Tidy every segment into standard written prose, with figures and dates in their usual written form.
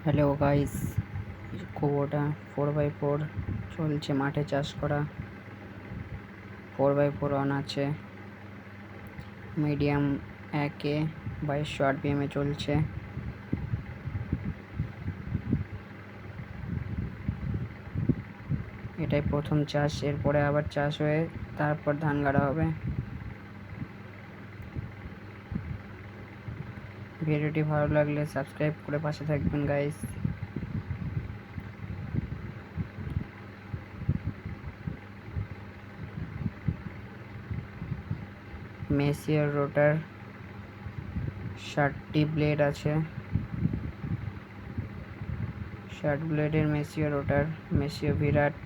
Hello guys, কুবোটা 4x4 চলছে, মাঠে চাষ করা 4x4 অন আছে। মিডিয়াম 1-এ 2200 RPM চলছে। এটাই প্রথম চাষ, এরপরে আবার চাষ হয়ে তারপর ধান গাড়া হবে। ভিডিওটি ভালো লাগলে সাবস্ক্রাইব করে পাশে থাকবেন গাইস। মেসিয়ার রোটার 60টি ব্লেড আছে। 60 ব্লেডের মেসিও রোটার, মেসিও বিরাট।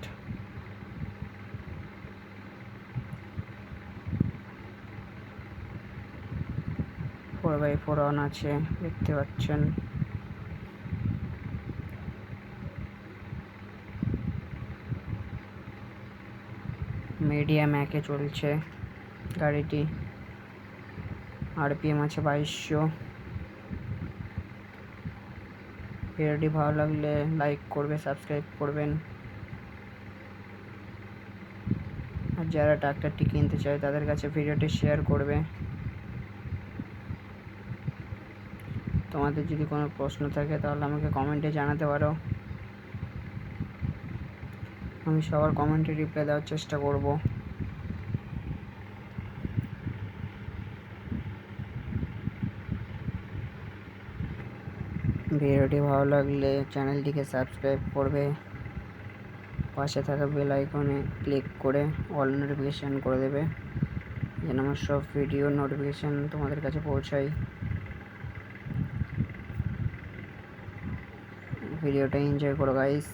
ফোর বাই ফোর অন আছে, দেখতে পাচ্ছেন। মিডিয়াম 1-এ চলছে গাড়িটি, RPM আছে 2200। ভিডিওটি ভালো লাগলে লাইক করবে, সাবস্ক্রাইব করবেন। আর যারা ট্রাক্টরটি কিনতে চায় তাদের কাছে ভিডিওটি শেয়ার করবে। তোমাদের যদি কোনো প্রশ্ন থাকে তাহলে আমাকে কমেন্টে জানাতে পারো, আমি সবার কমেন্টে রিপ্লাই দেওয়ার চেষ্টা করব। ভিডিওটি ভালো লাগলে চ্যানেলটিকে সাবস্ক্রাইব করবে, পাশে থাকা বেল আইকনে ক্লিক করে অল নোটিফিকেশান করে দেবে, যেন আমার সব ভিডিও নোটিফিকেশান তোমাদের কাছে পৌঁছায়। ভিডিওটা এনজয় করো গাইস।